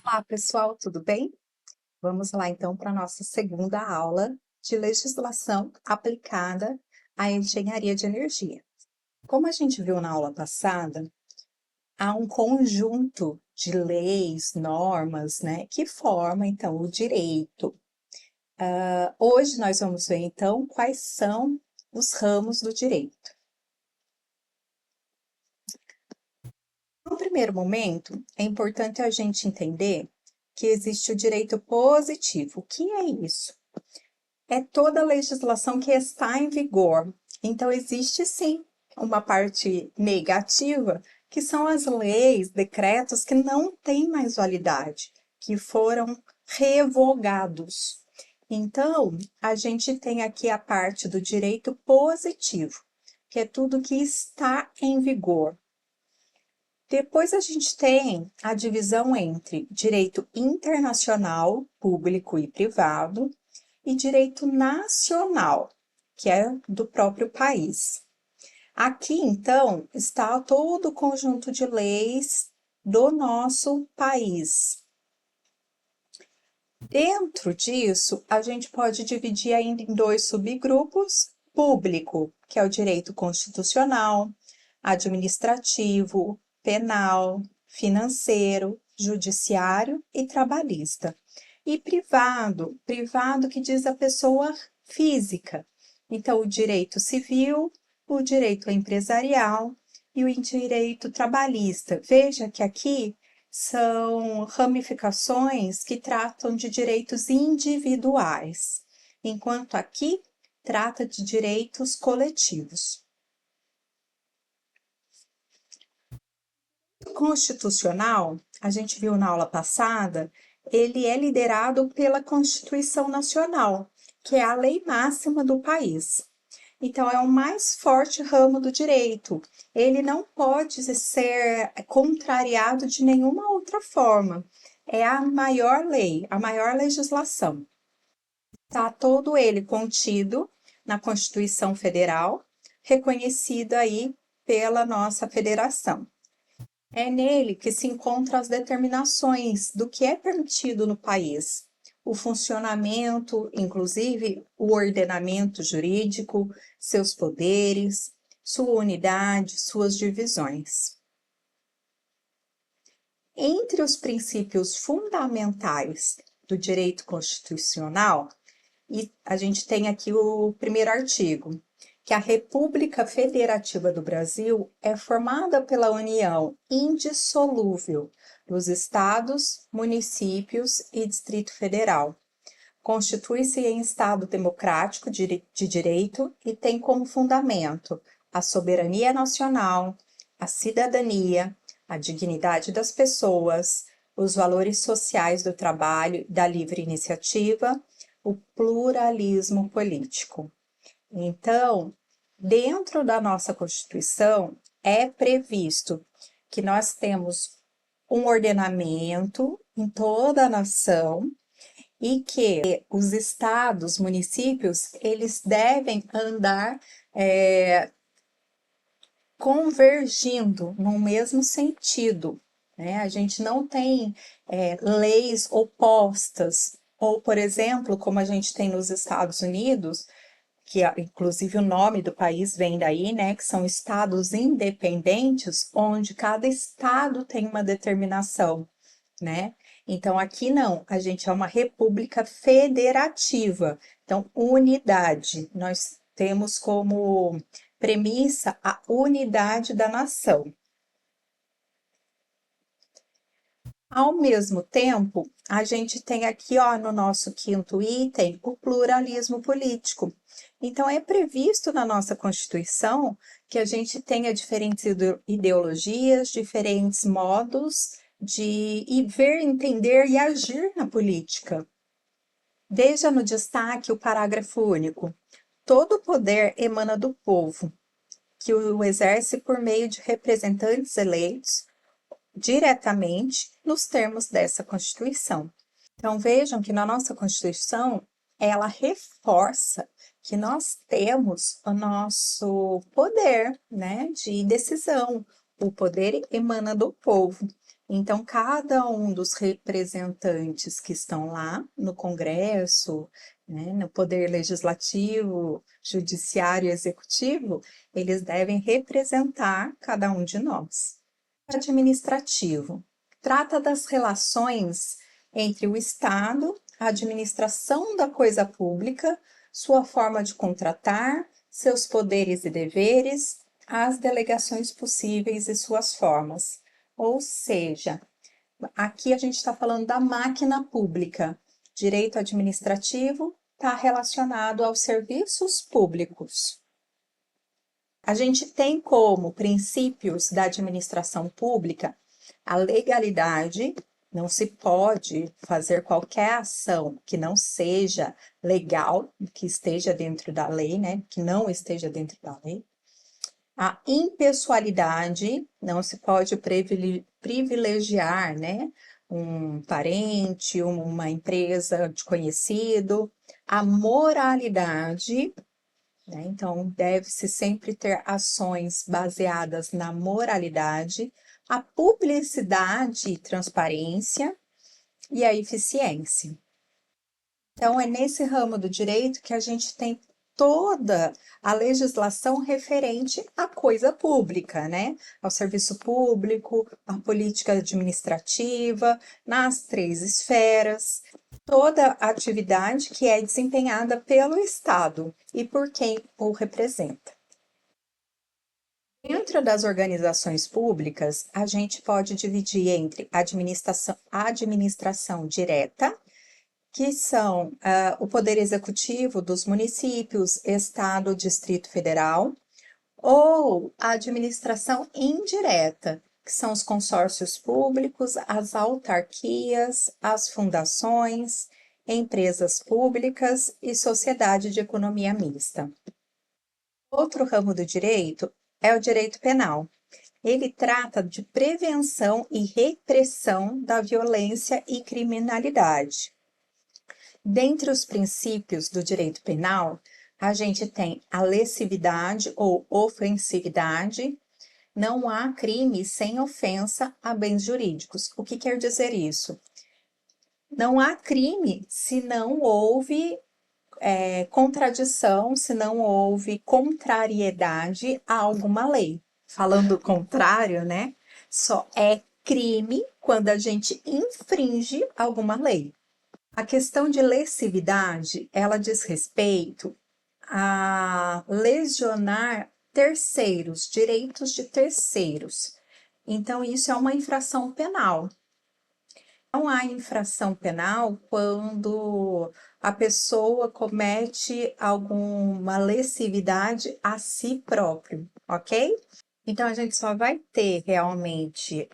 Olá, pessoal, tudo bem? Vamos lá então para a nossa segunda aula de legislação aplicada à engenharia de energia. Como a gente viu na aula passada, há um conjunto de leis, normas, né, que forma então o direito. Hoje nós vamos ver então quais são os ramos do direito. No primeiro momento, é importante a gente entender que existe o direito positivo. O que é isso? É toda a legislação que está em vigor. Então, existe sim uma parte negativa, que são as leis, decretos que não têm mais validade, que foram revogados. Então, a gente tem aqui a parte do direito positivo, que é tudo que está em vigor. Depois a gente tem a divisão entre direito internacional, público e privado, e direito nacional, que é do próprio país. Aqui, então, está todo o conjunto de leis do nosso país. Dentro disso, a gente pode dividir ainda em dois subgrupos: público, que é o direito constitucional, administrativo, penal, financeiro, judiciário e trabalhista. E privado, privado que diz a pessoa física. Então, o direito civil, o direito empresarial e o direito trabalhista. Veja que aqui são ramificações que tratam de direitos individuais, enquanto aqui trata de direitos coletivos. O constitucional, a gente viu na aula passada, ele é liderado pela Constituição Nacional, que é a lei máxima do país. Então, é o mais forte ramo do direito. Ele não pode ser contrariado de nenhuma outra forma. É a maior lei, a maior legislação. Está todo ele contido na Constituição Federal, reconhecida aí pela nossa federação. É nele que se encontram as determinações do que é permitido no país, o funcionamento, inclusive o ordenamento jurídico, seus poderes, sua unidade, suas divisões. Entre os princípios fundamentais do direito constitucional, e a gente tem aqui o primeiro artigo, que a República Federativa do Brasil é formada pela união indissolúvel dos estados, municípios e Distrito Federal. Constitui-se em Estado democrático de direito e tem como fundamento a soberania nacional, a cidadania, a dignidade das pessoas, os valores sociais do trabalho, da livre iniciativa, o pluralismo político. Então, dentro da nossa Constituição, é previsto que nós temos um ordenamento em toda a nação e que os estados, municípios, eles devem andar convergindo no mesmo sentido, né? A gente não tem leis opostas, ou, por exemplo, como a gente tem nos Estados Unidos, que inclusive o nome do país vem daí, né, que são estados independentes, onde cada estado tem uma determinação, né? Então aqui não, a gente é uma república federativa, então unidade. Nós temos como premissa a unidade da nação. Ao mesmo tempo, a gente tem aqui, ó, no nosso quinto item, o pluralismo político. Então, é previsto na nossa Constituição que a gente tenha diferentes ideologias, diferentes modos de ver, entender e agir na política. Veja no destaque o parágrafo único. Todo poder emana do povo, que o exerce por meio de representantes eleitos diretamente nos termos dessa Constituição. Então vejam que na nossa Constituição ela reforça que nós temos o nosso poder, né, de decisão. O poder emana do povo. Então, cada um dos representantes que estão lá no Congresso, né, no Poder Legislativo, Judiciário e Executivo, eles devem representar cada um de nós. Administrativo trata das relações entre o Estado, a administração da coisa pública, sua forma de contratar, seus poderes e deveres, as delegações possíveis e suas formas. Ou seja, aqui a gente está falando da máquina pública. Direito administrativo está relacionado aos serviços públicos. A gente tem como princípios da administração pública a legalidade, não se pode fazer qualquer ação que não seja legal, que esteja dentro da lei, né? Que não esteja dentro da lei. A impessoalidade, não se pode privilegiar, né? Um parente, uma empresa de conhecido. A moralidade, né? Então, deve-se sempre ter ações baseadas na moralidade, a publicidade e transparência e a eficiência. Então, é nesse ramo do direito que a gente tem toda a legislação referente à coisa pública, né? Ao serviço público, à política administrativa, nas 3 esferas, toda a atividade que é desempenhada pelo Estado e por quem o representa. Dentro das organizações públicas, a gente pode dividir entre administração direta, que são o poder executivo dos municípios, estado, Distrito Federal, ou a administração indireta, que são os consórcios públicos, as autarquias, as fundações, empresas públicas e sociedade de economia mista. Outro ramo do direito é o direito penal. Ele trata de prevenção e repressão da violência e criminalidade. Dentre os princípios do direito penal, a gente tem a lesividade ou ofensividade. Não há crime sem ofensa a bens jurídicos. O que quer dizer isso? Não há crime se não houve contradição, se não houve contrariedade a alguma lei. Falando o contrário, né? Só é crime quando a gente infringe alguma lei. A questão de lesividade, ela diz respeito a lesionar terceiros, direitos de terceiros. Então, isso é uma infração penal. Não há infração penal quando a pessoa comete alguma lesividade a si próprio, ok? Então, a gente só vai ter realmente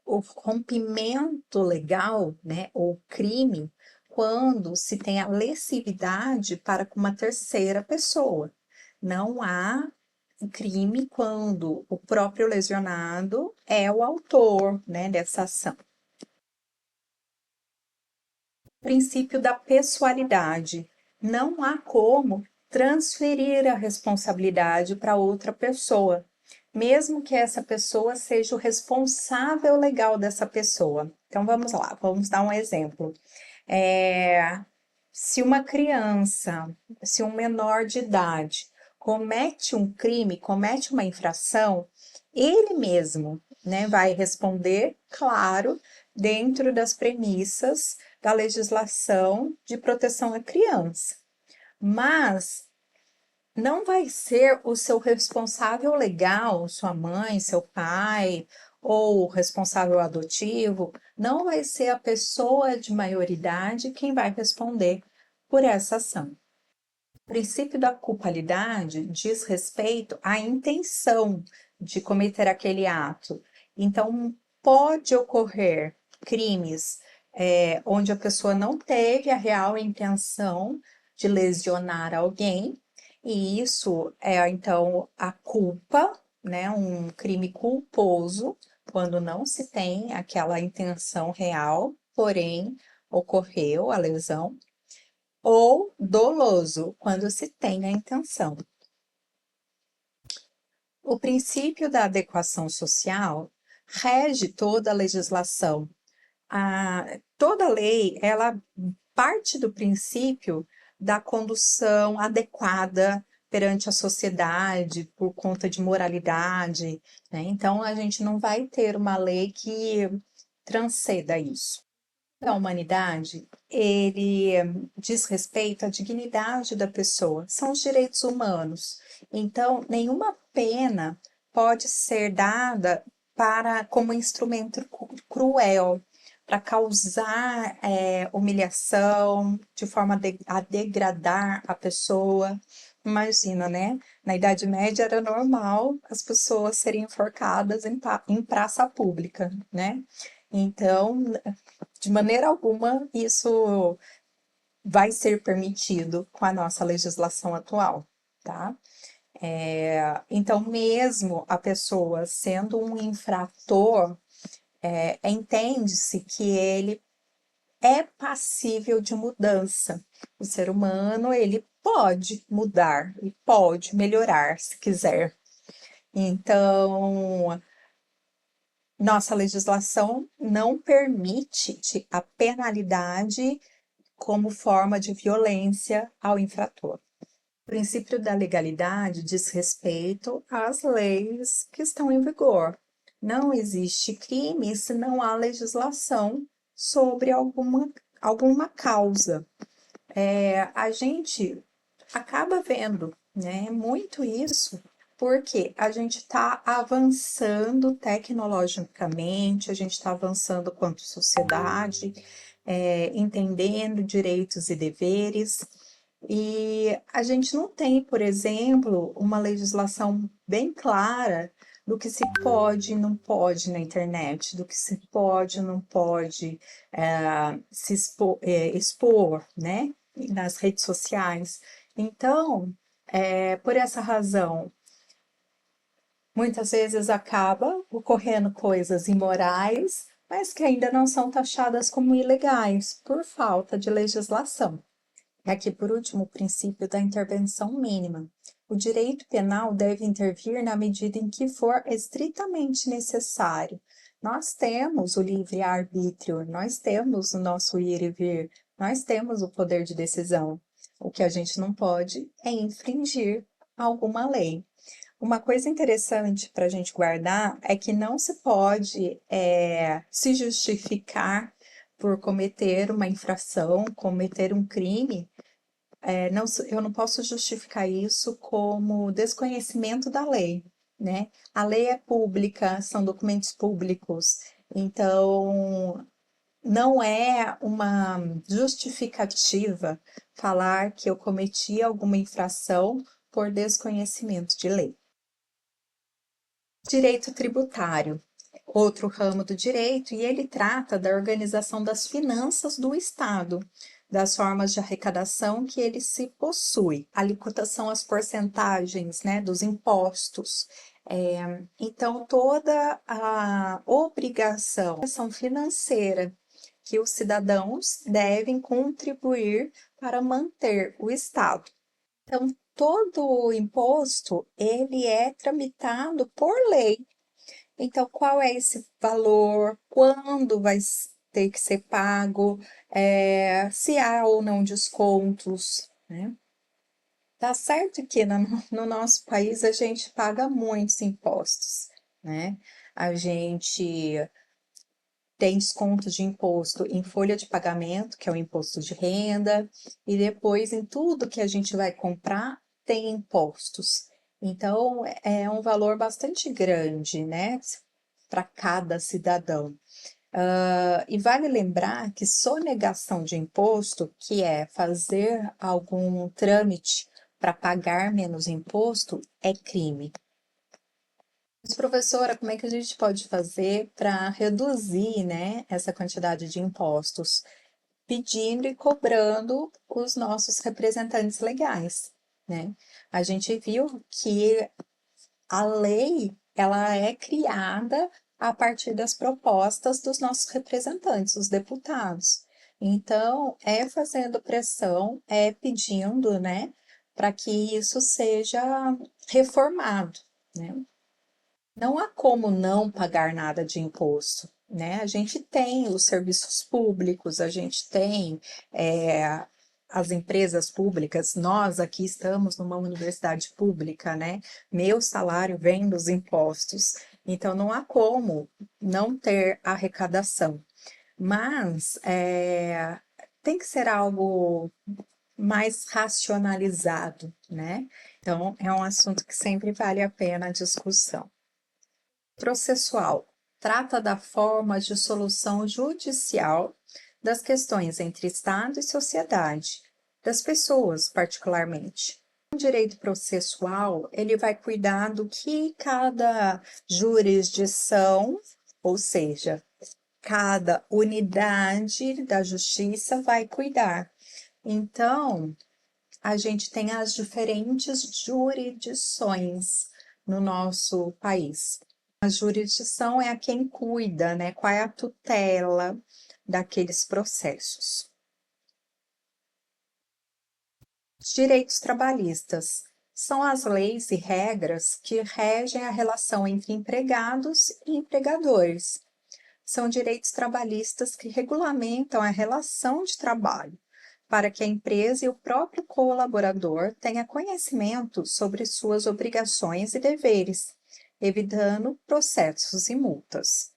o rompimento legal, né, ou crime, quando se tem a lesividade para com uma terceira pessoa. Não há crime quando o próprio lesionado é o autor, né, dessa ação. Princípio da pessoalidade. Não há como transferir a responsabilidade para outra pessoa, mesmo que essa pessoa seja o responsável legal dessa pessoa. Então vamos lá, vamos dar um exemplo. Se uma criança, se um menor de idade comete um crime, comete uma infração, ele mesmo, né, vai responder, claro, dentro das premissas da legislação de proteção à criança. Mas não vai ser o seu responsável legal, sua mãe, seu pai, ou o responsável adotivo, não vai ser a pessoa de maioridade quem vai responder por essa ação. O princípio da culpabilidade diz respeito à intenção de cometer aquele ato. Então, pode ocorrer crimes onde a pessoa não teve a real intenção de lesionar alguém, e isso é, então, a culpa, né? Um crime culposo, quando não se tem aquela intenção real, porém ocorreu a lesão, ou doloso, quando se tem a intenção. O princípio da adequação social rege toda a legislação. Toda lei, ela parte do princípio da condução adequada perante a sociedade, por conta de moralidade, né? Então, a gente não vai ter uma lei que transcenda isso. Da humanidade, ele diz respeito à dignidade da pessoa, são os direitos humanos. Então, nenhuma pena pode ser dada como instrumento cruel, para causar humilhação, de forma a degradar a pessoa. Imagina, né? Na Idade Média era normal as pessoas serem enforcadas em praça pública, né? Então, de maneira alguma, isso vai ser permitido com a nossa legislação atual, tá? Então, mesmo a pessoa sendo um infrator, entende-se que ele é passível de mudança. O ser humano, ele pode mudar e pode melhorar se quiser. Então, nossa legislação não permite a penalidade como forma de violência ao infrator. O princípio da legalidade diz respeito às leis que estão em vigor. Não existe crime se não há legislação sobre alguma causa. A gente acaba vendo, né, muito isso, porque a gente está avançando tecnologicamente, a gente está avançando quanto sociedade, entendendo direitos e deveres, e a gente não tem, por exemplo, uma legislação bem clara do que se pode e não pode na internet, do que se pode e não pode se expor, né, nas redes sociais. Então, por essa razão, muitas vezes acaba ocorrendo coisas imorais, mas que ainda não são taxadas como ilegais, por falta de legislação. E aqui, por último, o princípio da intervenção mínima. O direito penal deve intervir na medida em que for estritamente necessário. Nós temos o livre-arbítrio, nós temos o nosso ir e vir, nós temos o poder de decisão. O que a gente não pode é infringir alguma lei. Uma coisa interessante para a gente guardar é que não se pode se justificar por cometer uma infração, cometer um crime. Eu não posso justificar isso como desconhecimento da lei, né? A lei é pública, são documentos públicos, então não é uma justificativa falar que eu cometi alguma infração por desconhecimento de lei. Direito tributário, outro ramo do direito, e ele trata da organização das finanças do Estado, das formas de arrecadação que ele se possui, alíquotas são as porcentagens, né, dos impostos. Então, toda a obrigação financeira que os cidadãos devem contribuir para manter o Estado. Então, todo o imposto, ele é tramitado por lei. Então, qual é esse valor? Quando vai ter que ser pago? Se há ou não descontos, né? Tá certo que no nosso país a gente paga muitos impostos, né? A gente tem desconto de imposto em folha de pagamento, que é o imposto de renda, e depois em tudo que a gente vai comprar tem impostos. Então, é um valor bastante grande, né, para cada cidadão. E vale lembrar que sonegação de imposto, que é fazer algum trâmite para pagar menos imposto, é crime. Mas, professora, como é que a gente pode fazer para reduzir, né, essa quantidade de impostos? Pedindo e cobrando os nossos representantes legais, né? A gente viu que a lei, ela é criada a partir das propostas dos nossos representantes, os deputados. Então, é fazendo pressão, é pedindo, né, para que isso seja reformado, né? Não há como não pagar nada de imposto, né? A gente tem os serviços públicos, a gente tem as empresas públicas, nós aqui estamos numa universidade pública, né? Meu salário vem dos impostos, então não há como não ter arrecadação. Mas tem que ser algo mais racionalizado, né? Então, é um assunto que sempre vale a pena a discussão. Processual trata da forma de solução judicial das questões entre Estado e sociedade, das pessoas particularmente. O direito processual, ele vai cuidar do que cada jurisdição, ou seja, cada unidade da justiça vai cuidar. Então, a gente tem as diferentes jurisdições no nosso país. A jurisdição é a quem cuida, né? Qual é a tutela daqueles processos. Os direitos trabalhistas são as leis e regras que regem a relação entre empregados e empregadores. São direitos trabalhistas que regulamentam a relação de trabalho, para que a empresa e o próprio colaborador tenha conhecimento sobre suas obrigações e deveres, evitando processos e multas.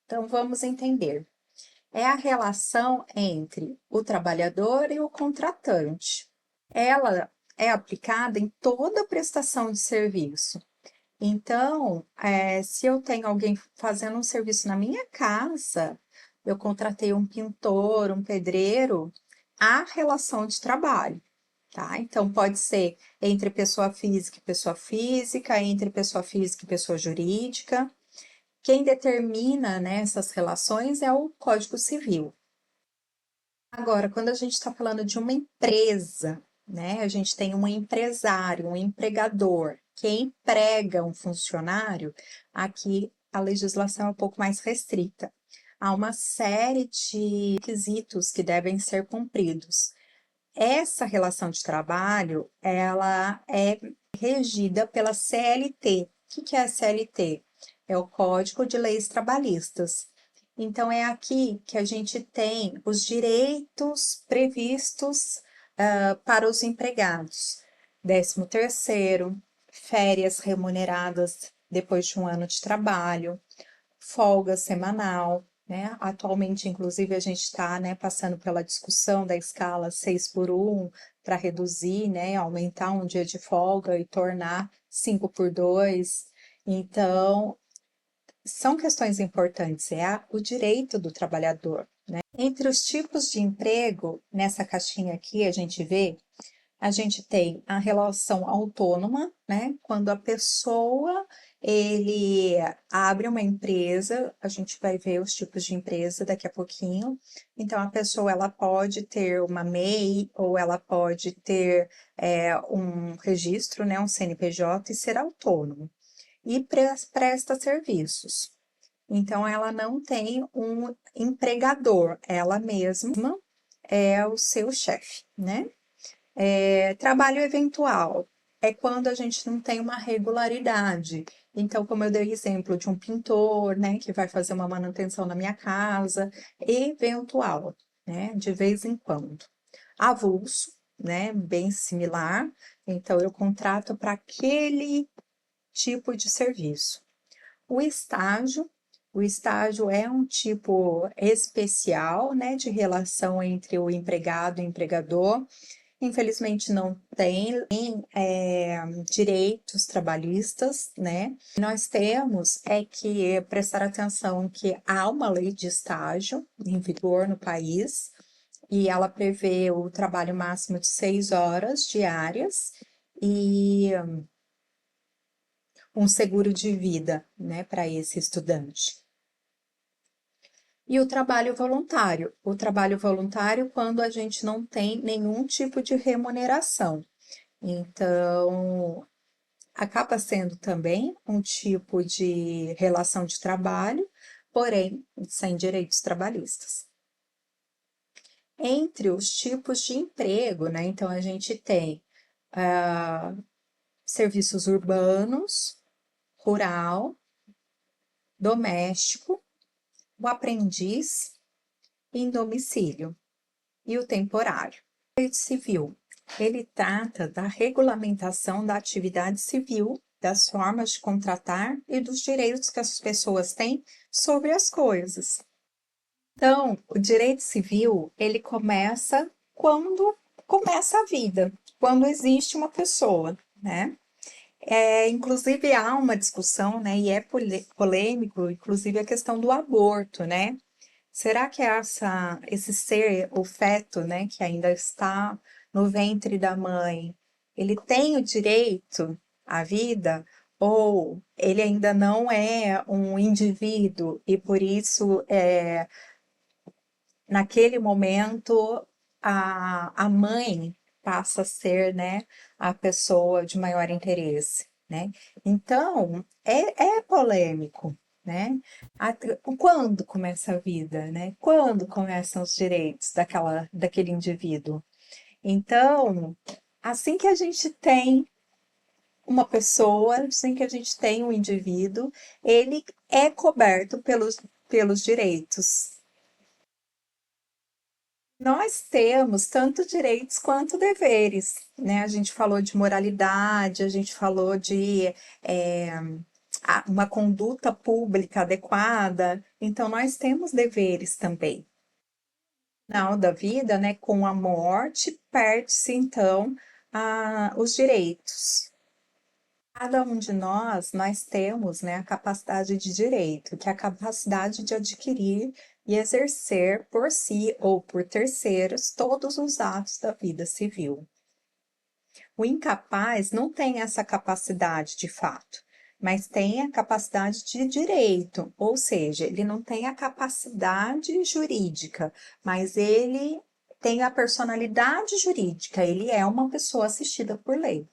Então, vamos entender. É a relação entre o trabalhador e o contratante. Ela é aplicada em toda prestação de serviço. Então, se eu tenho alguém fazendo um serviço na minha casa, eu contratei um pintor, um pedreiro, há relação de trabalho, tá? Então, pode ser entre pessoa física, entre pessoa física e pessoa jurídica. Quem determina, né, essas relações é o Código Civil. Agora, quando a gente está falando de uma empresa, né, a gente tem um empresário, um empregador, que emprega um funcionário, aqui a legislação é um pouco mais restrita. Há uma série de requisitos que devem ser cumpridos. Essa relação de trabalho, ela é regida pela CLT. O que é a CLT? É o Código de Leis Trabalhistas. Então, é aqui que a gente tem os direitos previstos para os empregados. 13º, férias remuneradas depois de um ano de trabalho, folga semanal, né? Atualmente, inclusive, a gente está, né, passando pela discussão da escala 6x1 para reduzir, né, aumentar um dia de folga e tornar 5x2. Então, são questões importantes, o direito do trabalhador, né? Entre os tipos de emprego, nessa caixinha aqui a gente tem a relação autônoma, né? Quando a pessoa ele abre uma empresa, a gente vai ver os tipos de empresa daqui a pouquinho. Então, a pessoa ela pode ter uma MEI ou ela pode ter um registro, né? Um CNPJ e ser autônomo e presta serviços. Então, ela não tem um empregador, ela mesma é o seu chefe, né? Trabalho eventual é quando a gente não tem uma regularidade. Então, como eu dei exemplo de um pintor, né, que vai fazer uma manutenção na minha casa, eventual, né, de vez em quando. Avulso, né, bem similar. Então, eu contrato para aquele tipo de serviço. O estágio. O estágio é um tipo especial, né, de relação entre o empregado e o empregador. Infelizmente não tem direitos trabalhistas, né? Nós temos que prestar atenção que há uma lei de estágio em vigor no país e ela prevê o trabalho máximo de 6 horas diárias e um seguro de vida, né, para esse estudante. E o trabalho voluntário. O trabalho voluntário quando a gente não tem nenhum tipo de remuneração. Então, acaba sendo também um tipo de relação de trabalho, porém sem direitos trabalhistas. Entre os tipos de emprego, né? Então, a gente tem serviços urbanos, rural, doméstico, o aprendiz em domicílio e o temporário. O direito civil, ele trata da regulamentação da atividade civil, das formas de contratar e dos direitos que as pessoas têm sobre as coisas. Então, o direito civil, ele começa quando começa a vida, quando existe uma pessoa, né? Inclusive há uma discussão, né, e é polêmico, inclusive a questão do aborto, né? Será que esse ser, o feto, né, que ainda está no ventre da mãe, ele tem o direito à vida? Ou ele ainda não é um indivíduo e por isso, naquele momento, a mãe passa a ser, né, a pessoa de maior interesse, né? Então, é polêmico, né? Quando começa a vida, né? Quando começam os direitos daquele indivíduo? Então, assim que a gente tem uma pessoa, assim que a gente tem um indivíduo, ele é coberto pelos direitos. Nós temos tanto direitos quanto deveres, né? A gente falou de moralidade, a gente falou de é, uma conduta pública adequada, então nós temos deveres também. No final da vida, né, com a morte, perde-se então os direitos. Cada um de nós temos, né, a capacidade de direito, que é a capacidade de adquirir e exercer por si ou por terceiros todos os atos da vida civil. O incapaz não tem essa capacidade de fato, mas tem a capacidade de direito, ou seja, ele não tem a capacidade jurídica, mas ele tem a personalidade jurídica, ele é uma pessoa assistida por lei.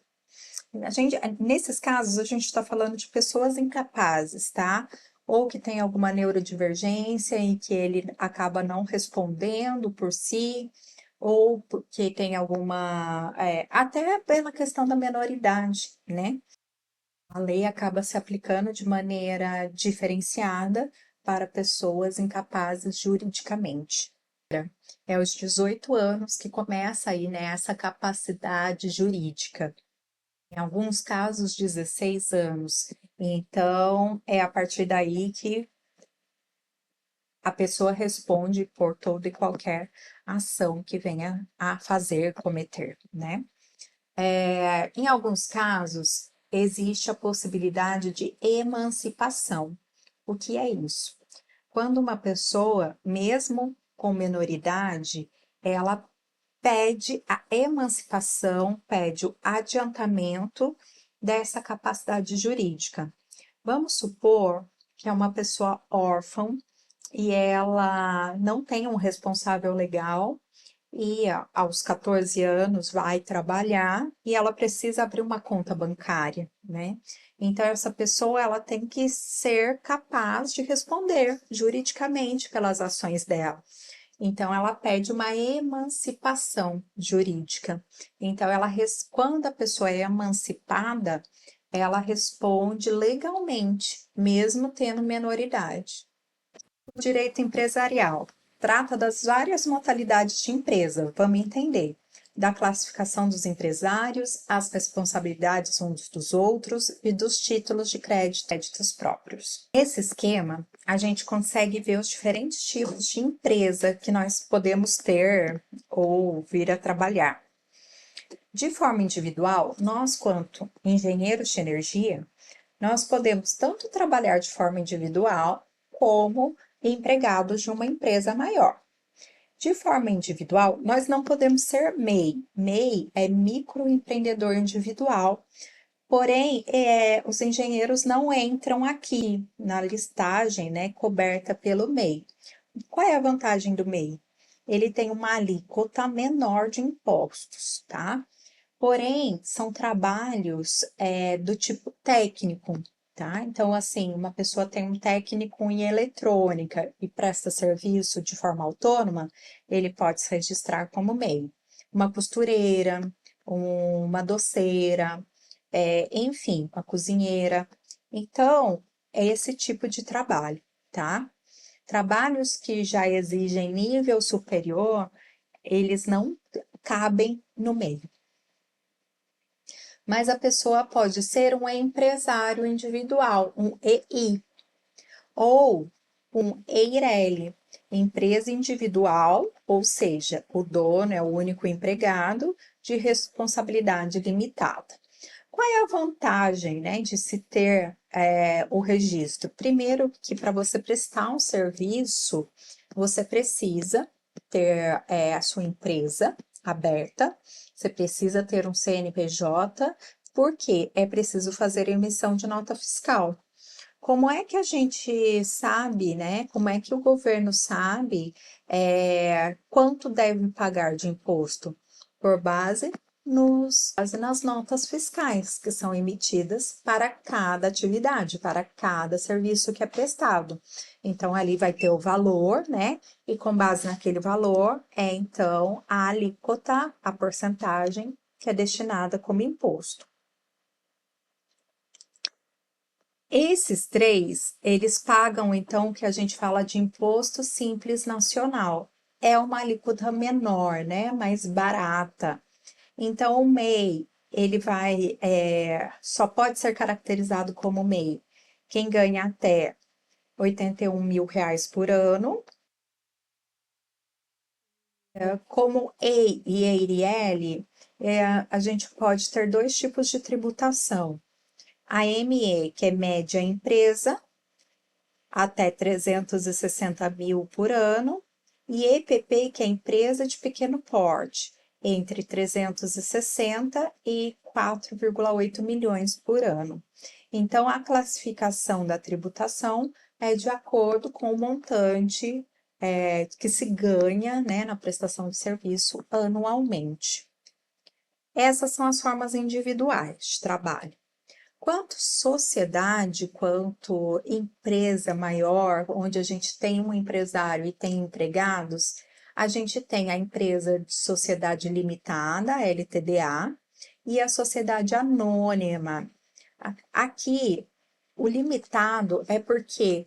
Nesses casos, a gente está falando de pessoas incapazes, tá? Ou que tem alguma neurodivergência em que ele acaba não respondendo por si, ou porque tem alguma. Até pela questão da menoridade, né? A lei acaba se aplicando de maneira diferenciada para pessoas incapazes juridicamente. É aos 18 anos que começa aí, né, essa capacidade jurídica. Em alguns casos, 16 anos. Então, é a partir daí que a pessoa responde por toda e qualquer ação que venha a fazer, cometer, né? Em alguns casos, existe a possibilidade de emancipação. O que é isso? Quando uma pessoa, mesmo com menoridade, ela pede a emancipação, pede o adiantamento dessa capacidade jurídica. Vamos supor que é uma pessoa órfã e ela não tem um responsável legal e aos 14 anos vai trabalhar e ela precisa abrir uma conta bancária, né? Então essa pessoa ela tem que ser capaz de responder juridicamente pelas ações dela. Então, ela pede uma emancipação jurídica. Então, quando a pessoa é emancipada, ela responde legalmente, mesmo tendo menoridade. O direito empresarial trata das várias modalidades de empresa, vamos entender. Da classificação dos empresários, as responsabilidades uns dos outros e dos títulos de créditos próprios. Nesse esquema, a gente consegue ver os diferentes tipos de empresa que nós podemos ter ou vir a trabalhar. De forma individual, nós, quanto engenheiros de energia, nós podemos tanto trabalhar de forma individual como empregados de uma empresa maior. De forma individual, nós não podemos ser MEI. MEI é microempreendedor individual, porém, os engenheiros não entram aqui na listagem, né, coberta pelo MEI. Qual é a vantagem do MEI? Ele tem uma alíquota menor de impostos, tá? Porém, são trabalhos do tipo técnico, tá? Então, assim, uma pessoa tem um técnico em eletrônica e presta serviço de forma autônoma, ele pode se registrar como MEI. Uma costureira, uma doceira, enfim, uma cozinheira. Então, é esse tipo de trabalho, tá? Trabalhos que já exigem nível superior, eles não cabem no meio. Mas a pessoa pode ser um empresário individual, um EI, ou um EIRELI, empresa individual, ou seja, o dono é o único empregado de responsabilidade limitada. Qual é a vantagem, né, de se ter o registro? Primeiro, que para você prestar um serviço, você precisa ter a sua empresa aberta, você precisa ter um CNPJ, porque é preciso fazer emissão de nota fiscal. Como é que a gente sabe, né? Como é que o governo sabe quanto deve pagar de imposto? Por base nas notas fiscais que são emitidas para cada atividade, para cada serviço que é prestado. Então, ali vai ter o valor, né? E com base naquele valor, então a alíquota, a porcentagem que é destinada como imposto. Esses três, eles pagam então o que a gente fala de imposto simples nacional. É uma alíquota menor, né? Mais barata. Então, o MEI, ele só pode ser caracterizado como MEI quem ganha até R$ 81 mil por ano. Como EI e EIRL, a gente pode ter dois tipos de tributação. A ME, que é média empresa, até 360 mil por ano, e EPP, que é empresa de pequeno porte, entre 360 e 4,8 milhões por ano. Então, a classificação da tributação é de acordo com o montante que se ganha, né, na prestação de serviço anualmente. Essas são as formas individuais de trabalho. Quanto sociedade, quanto empresa maior, onde a gente tem um empresário e tem empregados, a gente tem a empresa de sociedade limitada, a LTDA, e a sociedade anônima. Aqui, o limitado é porque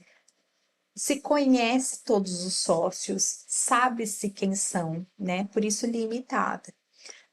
se conhece todos os sócios, sabe-se quem são, né? Por isso limitada.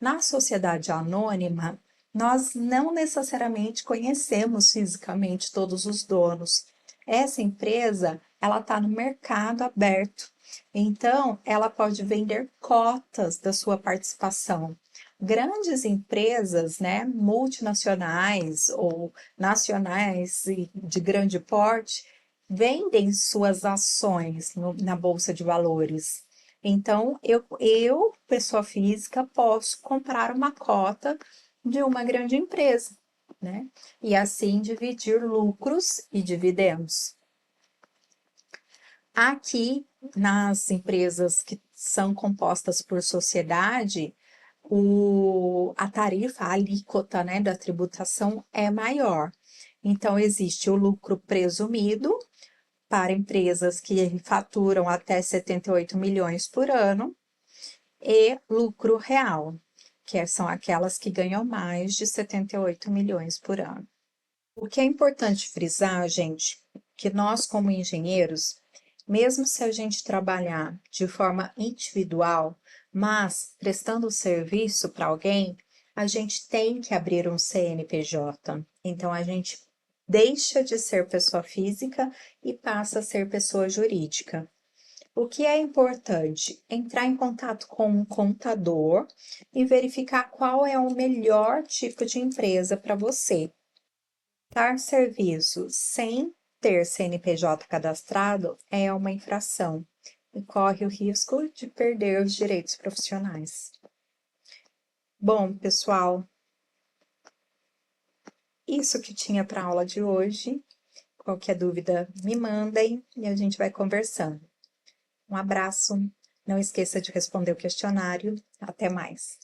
Na sociedade anônima, nós não necessariamente conhecemos fisicamente todos os donos. Essa empresa, ela está no mercado aberto, então ela pode vender cotas da sua participação. Grandes empresas, né, multinacionais ou nacionais de grande porte, vendem suas ações na Bolsa de Valores. Então, pessoa física, posso comprar uma cota de uma grande empresa, né? E assim dividir lucros e dividendos. Aqui, nas empresas que são compostas por sociedade, a tarifa, a alíquota, né, da tributação é maior. Então, existe o lucro presumido para empresas que faturam até 78 milhões por ano, e lucro real, que são aquelas que ganham mais de 78 milhões por ano. O que é importante frisar, gente, que nós, como engenheiros, mesmo se a gente trabalhar de forma individual, mas prestando serviço para alguém, a gente tem que abrir um CNPJ. Então, a gente deixa de ser pessoa física e passa a ser pessoa jurídica. O que é importante? Entrar em contato com um contador e verificar qual é o melhor tipo de empresa para você. Dar serviço sem ter CNPJ cadastrado é uma infração e corre o risco de perder os direitos profissionais. Bom, pessoal, isso que tinha para a aula de hoje. Qualquer dúvida, me mandem e a gente vai conversando. Um abraço, não esqueça de responder o questionário. Até mais!